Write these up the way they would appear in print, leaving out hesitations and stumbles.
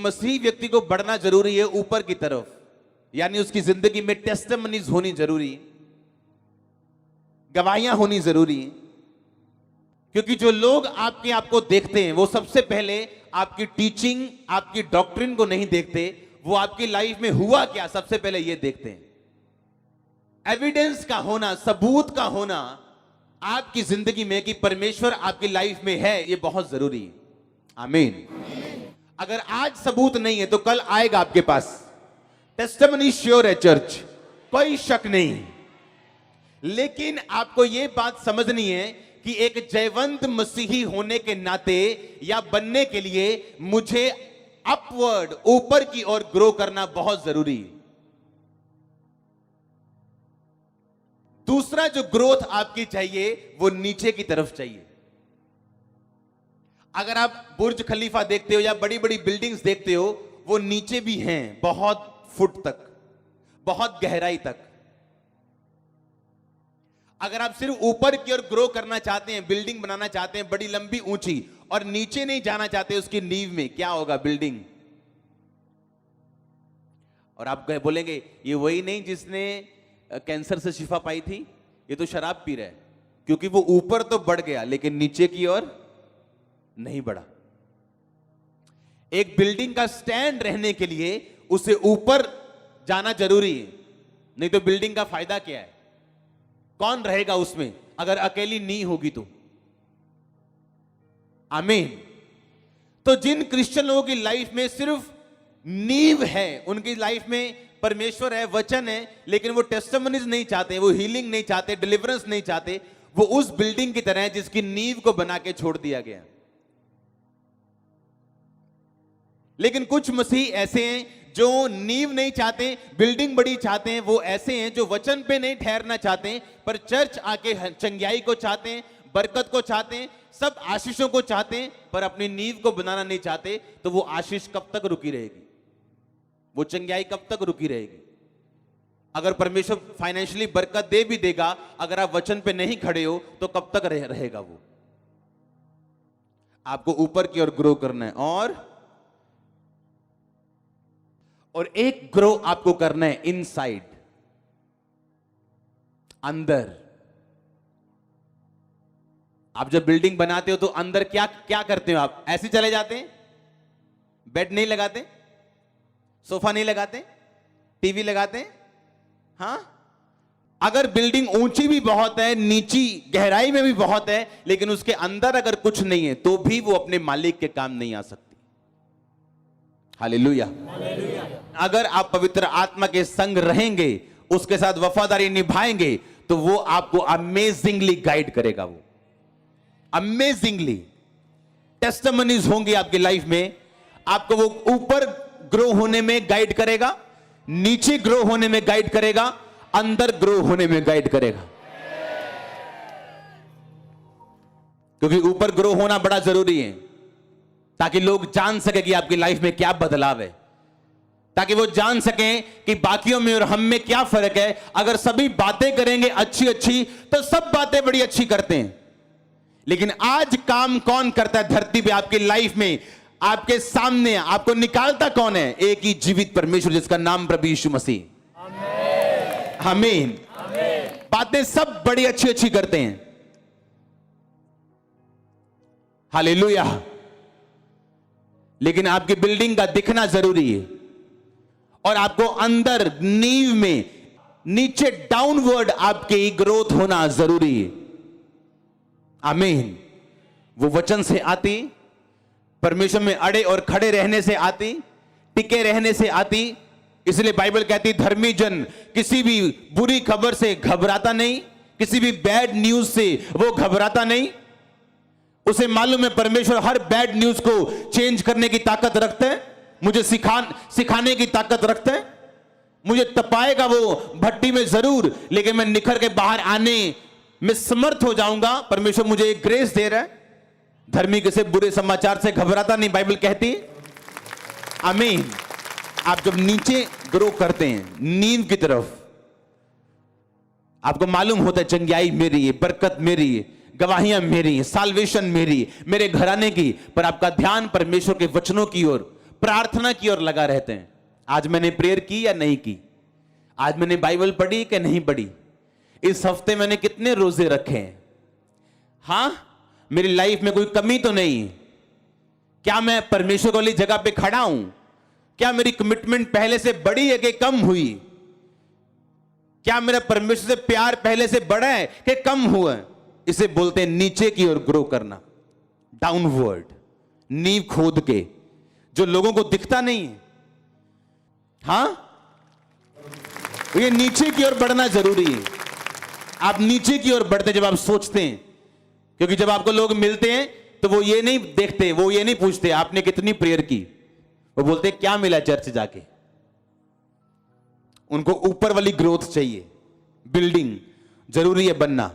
मसीही व्यक्ति को बढ़ना जरूरी है ऊपर की तरफ, यानी उसकी जिंदगी में टेस्टिमनीज होनी जरूरी है, गवाहियां होनी जरूरी है। क्योंकि जो लोग आपको देखते हैं वो सबसे पहले आपकी टीचिंग, आपकी डॉक्ट्रिन को नहीं देखते, वो आपकी लाइफ में हुआ क्या सबसे पहले ये देखते हैं। एविडेंस का होना, सबूत का होना आपकी जिंदगी में कि परमेश्वर आपकी लाइफ में है, ये बहुत जरूरी है। आमीन। अगर आज सबूत नहीं है तो कल आएगा आपके पास। टेस्टिमनी श्योर है चर्च, कोई शक नहीं। लेकिन आपको यह बात समझनी है कि एक जयवंत मसीही होने के नाते या बनने के लिए मुझे अपवर्ड, ऊपर की ओर ग्रो करना बहुत जरूरी है। दूसरा जो ग्रोथ आपकी चाहिए वो नीचे की तरफ चाहिए। अगर आप बुर्ज खलीफा देखते हो या बड़ी बड़ी बिल्डिंग्स देखते हो, वो नीचे भी हैं बहुत फुट तक, बहुत गहराई तक। अगर आप सिर्फ ऊपर की ओर ग्रो करना चाहते हैं, बिल्डिंग बनाना चाहते हैं बड़ी लंबी ऊंची, और नीचे नहीं जाना चाहते उसकी नींव में, क्या होगा? बिल्डिंग। और आप बोलेंगे ये वही नहीं जिसने कैंसर से शिफा पाई थी, ये तो शराब पी रहा है, क्योंकि वो ऊपर तो बढ़ गया लेकिन नीचे की ओर नहीं बढ़ा। एक बिल्डिंग का स्टैंड रहने के लिए उसे ऊपर जाना जरूरी है, नहीं तो बिल्डिंग का फायदा क्या है? कौन रहेगा उसमें अगर अकेली नींव होगी तो? आमीन। तो जिन क्रिश्चियन लोगों की लाइफ में सिर्फ नींव है, उनकी लाइफ में परमेश्वर है, वचन है, लेकिन वो टेस्टिमनीज नहीं चाहते, वो हीलिंग नहीं चाहते, डिलीवरेंस नहीं चाहते, वो उस बिल्डिंग की तरह है जिसकी नींव को बना के छोड़ दिया गया। लेकिन कुछ मसीह ऐसे हैं जो नींव नहीं चाहते, बिल्डिंग बड़ी चाहते हैं। वो ऐसे हैं जो वचन पे नहीं ठहरना चाहते, पर चर्च आके चंगियाई को चाहते हैं, बरकत को चाहते हैं, सब आशीषों को चाहते हैं, पर अपनी नींव को बनाना नहीं चाहते। तो वो आशीष कब तक रुकी रहेगी? वो चंगियाई कब तक रुकी रहेगी? अगर परमेश्वर फाइनेंशियली बरकत दे भी देगा, अगर आप वचन पे नहीं खड़े हो तो कब तक रहेगा वो? आपको ऊपर की ओर ग्रो करना है, और एक ग्रो आपको करना है इनसाइड, अंदर। आप जब बिल्डिंग बनाते हो तो अंदर क्या क्या करते हो? आप ऐसे चले जाते हैं, बेड नहीं लगाते, सोफा नहीं लगाते, टीवी लगाते हैं? हां। अगर बिल्डिंग ऊंची भी बहुत है, नीची गहराई में भी बहुत है, लेकिन उसके अंदर अगर कुछ नहीं है तो भी वो अपने मालिक के काम नहीं आ सकती। हालेलुया। अगर आप पवित्र आत्मा के संग रहेंगे, उसके साथ वफादारी निभाएंगे, तो वो आपको अमेजिंगली गाइड करेगा। वो अमेजिंगली टेस्टिमनीज होंगी आपकी लाइफ में। आपको वो ऊपर ग्रो होने में गाइड करेगा, नीचे ग्रो होने में गाइड करेगा, अंदर ग्रो होने में गाइड करेगा। क्योंकि ऊपर ग्रो होना बड़ा जरूरी है, ताकि लोग जान सके कि आपकी लाइफ में क्या बदलाव है, ताकि वो जान सकें कि बाकियों में और हम में क्या फर्क है। अगर सभी बातें करेंगे अच्छी अच्छी तो सब बातें बड़ी अच्छी करते हैं, लेकिन आज काम कौन करता है धरती पे आपकी लाइफ में? आपके सामने आपको निकालता कौन है? एक ही जीवित परमेश्वर, जिसका नाम प्रभु यीशु मसीह। आमीन। बातें सब बड़ी अच्छी अच्छी करते हैं। हालेलुया। लेकिन आपकी बिल्डिंग का दिखना जरूरी है, और आपको अंदर नींव में, नीचे डाउनवर्ड आपकी ग्रोथ होना जरूरी है। आमीन। वो वचन से आती, परमेश्वर में अड़े और खड़े रहने से आती, टिके रहने से आती। इसलिए बाइबल कहती धर्मी जन किसी भी बुरी खबर से घबराता नहीं, किसी भी बैड न्यूज से वो घबराता नहीं। उसे मालूम है परमेश्वर हर बैड न्यूज को चेंज करने की ताकत रखता है, मुझे सिखाने की ताकत रखता है। मुझे तपाएगा वो भट्टी में जरूर, लेकिन मैं निखर के बाहर आने में समर्थ हो जाऊंगा। परमेश्वर मुझे एक ग्रेस दे रहा है। धर्मी किसी बुरे समाचार से घबराता नहीं, बाइबल कहती। आमीन। आप जब नीचे ग्रो करते हैं नींव की तरफ, आपको मालूम होता है चंगियाई मेरी है, बरकत मेरी है, गवाहियां मेरी हैं, साल्वेशन मेरी, मेरे घराने की, पर आपका ध्यान परमेश्वर के वचनों की ओर, प्रार्थना की ओर लगा रहते हैं। आज मैंने प्रेयर की या नहीं की, आज मैंने बाइबल पढ़ी कि नहीं पढ़ी, इस हफ्ते मैंने कितने रोजे रखे हैं, हां मेरी लाइफ में कोई कमी तो नहीं है, क्या मैं परमेश्वर वाली जगह पे खड़ा हूं, क्या मेरी कमिटमेंट पहले से बड़ी है कि कम हुई, क्या मेरा परमेश्वर से प्यार पहले से बढ़ा है कि कम हुआ है। इसे बोलते हैं नीचे की ओर ग्रो करना, डाउनवर्ड, नींव खोद के, जो लोगों को दिखता नहीं है। हां, ये नीचे की ओर बढ़ना जरूरी है। आप नीचे की ओर बढ़ते जब आप सोचते हैं, क्योंकि जब आपको लोग मिलते हैं तो वो ये नहीं देखते, वो ये नहीं पूछते आपने कितनी प्रेयर की, वो बोलते क्या मिला चर्च जाके। उनको ऊपर वाली ग्रोथ चाहिए, बिल्डिंग जरूरी है बनना।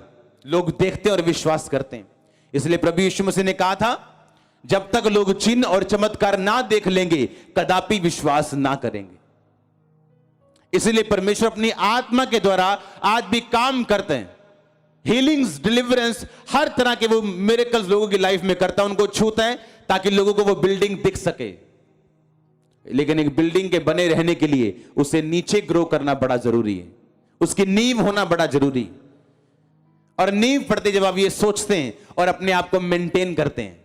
लोग देखते हैं और विश्वास करते हैं। इसलिए प्रभु यीशु मसीह ने कहा था, जब तक लोग चिन्ह और चमत्कार ना देख लेंगे कदापि विश्वास ना करेंगे। इसलिए परमेश्वर अपनी आत्मा के द्वारा आज भी काम करते हैं। हीलिंग्स, डिलीवरेंस, हर तरह के वो मिरेकल्स लोगों की लाइफ में करता है, उनको छूता है ताकि लोगों को वो बिल्डिंग दिख सके। लेकिन एक बिल्डिंग के बने रहने के लिए उसे नीचे ग्रो करना बड़ा जरूरी है, उसकी नींव होना बड़ा जरूरी है। और नींव पड़ते जब आप ये सोचते हैं और अपने आप को मेंटेन करते हैं,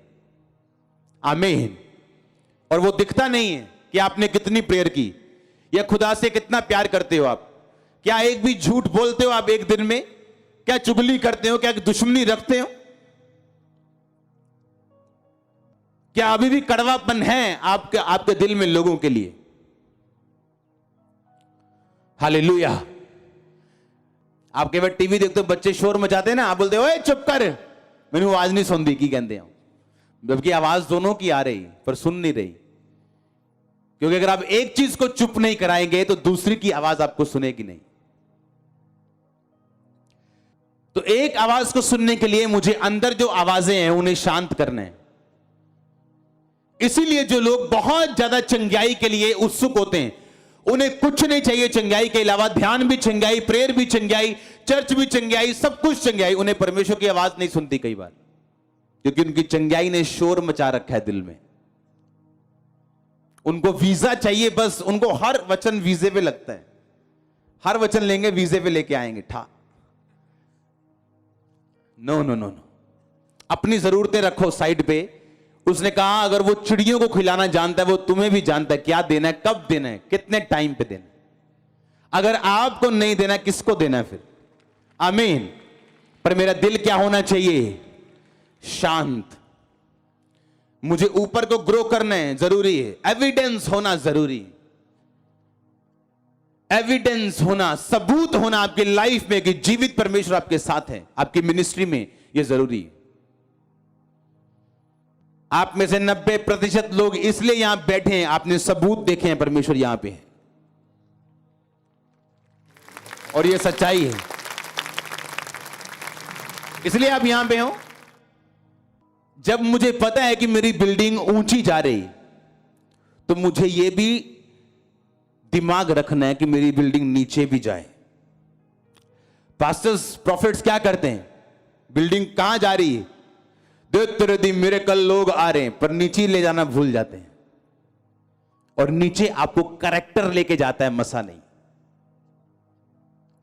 आमीन, और वो दिखता नहीं है कि आपने कितनी प्रेयर की या खुदा से कितना प्यार करते हो आप, क्या एक भी झूठ बोलते हो आप एक दिन में, क्या चुगली करते हो, क्या दुश्मनी रखते हो, क्या अभी भी कड़वापन है आपके दिल में लोगों के लिए। हालेलुया। आप कई बार टीवी देखते हो, बच्चे शोर मचाते हैं ना, आप बोलते हो ओए चुप कर, मैंने आवाज नहीं सुनती की कहते हैं, जबकि आवाज दोनों की आ रही पर सुन नहीं रही। क्योंकि अगर आप एक चीज को चुप नहीं कराएंगे तो दूसरी की आवाज आपको सुनेगी नहीं। तो एक आवाज को सुनने के लिए मुझे अंदर जो आवाजें हैं उन्हें शांत करना है। इसीलिए जो लोग बहुत ज्यादा चंगाई के लिए उत्सुक होते हैं, उन्हें कुछ नहीं चाहिए चंगाई के अलावा, ध्यान भी चंगाई, प्रेयर भी चंगाई, चर्च भी चंगाई, सब कुछ चंगाई, उन्हें परमेश्वर की आवाज नहीं सुनती कई बार, क्योंकि उनकी चंगाई ने शोर मचा रखा है दिल में। उनको वीजा चाहिए, बस उनको हर वचन वीजे पे लगता है, हर वचन लेंगे वीजे पे लेके आएंगे ठा। नो नो नो नो, अपनी जरूरतें रखो साइड पे। उसने कहा अगर वो चिड़ियों को खिलाना जानता है, वो तुम्हें भी जानता है क्या देना है, कब देना है, कितने टाइम पे देना है। अगर आपको नहीं देना, किसको देना है फिर? आमीन। पर मेरा दिल क्या होना चाहिए? शांत। मुझे ऊपर को ग्रो करना है, जरूरी है। एविडेंस होना जरूरी है, एविडेंस होना, सबूत होना आपकी लाइफ में कि जीवित परमेश्वर आपके साथ है, आपकी मिनिस्ट्री में, यह जरूरी है। आप में से 90% लोग इसलिए यहां बैठे हैं, आपने सबूत देखे हैं परमेश्वर यहां पे है, और यह सच्चाई है, इसलिए आप यहां पे हो। जब मुझे पता है कि मेरी बिल्डिंग ऊंची जा रही, तो मुझे यह भी दिमाग रखना है कि मेरी बिल्डिंग नीचे भी जाए। पास्टर्स, प्रॉफिट्स क्या करते हैं? बिल्डिंग कहां जा रही है, देख तेरे दी मिरेकल लोग आ रहे हैं, पर नीचे ले जाना भूल जाते हैं। और नीचे आपको कैरेक्टर लेके जाता है, मसा नहीं।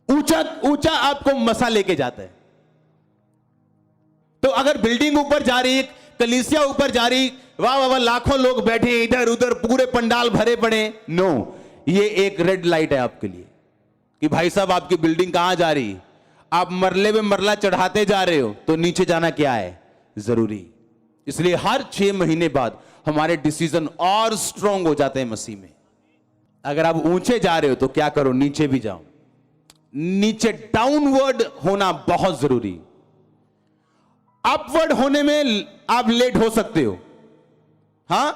ऊंचा ऊंचा आपको मसा लेके जाता है। तो अगर बिल्डिंग ऊपर जा रही, कलीसिया ऊपर जा रही, वाह वाह वाह, लाखों लोग बैठे इधर उधर, पूरे पंडाल भरे पड़े, नो, ये एक रेड लाइट है आपके लिए कि भाई साहब आपकी बिल्डिंग कहां जा रही। आप मरले में मरला चढ़ाते जा रहे हो, तो नीचे जाना क्या है? जरूरी। इसलिए हर 6 महीने बाद हमारे डिसीजन और स्ट्रांग हो जाते हैं मसीह में। अगर आप ऊंचे जा रहे हो तो क्या करो? नीचे भी जाओ। नीचे डाउनवर्ड होना बहुत जरूरी। अपवर्ड होने में आप लेट हो सकते हो, हां,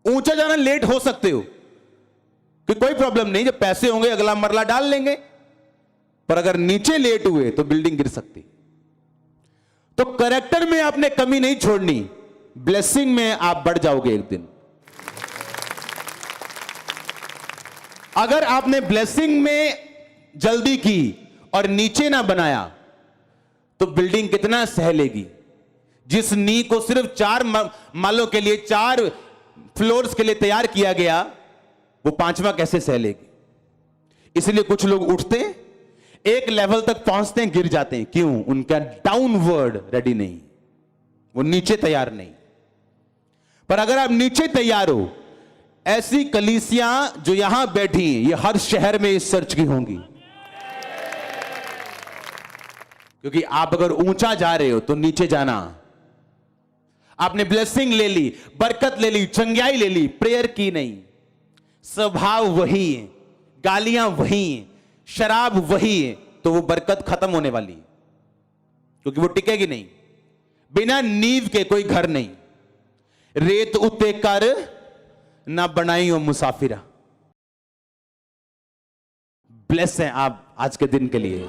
ऊंचा जाना लेट हो सकते हो कि कोई प्रॉब्लम नहीं, जब पैसे होंगे अगला मरला डाल लेंगे। पर अगर नीचे लेट हुए तो बिल्डिंग गिर सकती। तो कैरेक्टर में आपने कमी नहीं छोड़नी, ब्लेसिंग में आप बढ़ जाओगे एक दिन। अगर आपने ब्लेसिंग में जल्दी की और नीचे ना बनाया, तो बिल्डिंग कितना सह लेगी। जिस नी को सिर्फ 4 मालों के लिए 4 फ्लोर्स के लिए तैयार किया गया, वो पांचवा कैसे सह लेगी? इसलिए कुछ लोग उठते हैं, एक लेवल तक पहुंचते हैं, गिर जाते हैं। क्यों? उनका डाउनवर्ड रेडी नहीं, वो नीचे तैयार नहीं। पर अगर आप नीचे तैयार हो, ऐसी कलीसियां जो यहां बैठी, ये हर शहर में इस चर्च की होंगी। क्योंकि आप अगर ऊंचा जा रहे हो तो नीचे जाना। आपने ब्लेसिंग ले ली, बरकत ले ली, चंगाई ले ली, प्रेयर की नहीं। स्वभाव वही है, गालियां वही हैं, शराब वही है, तो वो बरकत खत्म होने वाली है, क्योंकि वो टिकेगी नहीं। बिना नींव के कोई घर नहीं। रेत उत्ते कर ना बनाई हो मुसाफिरा। ब्लेस हैं आप आज के दिन के लिए।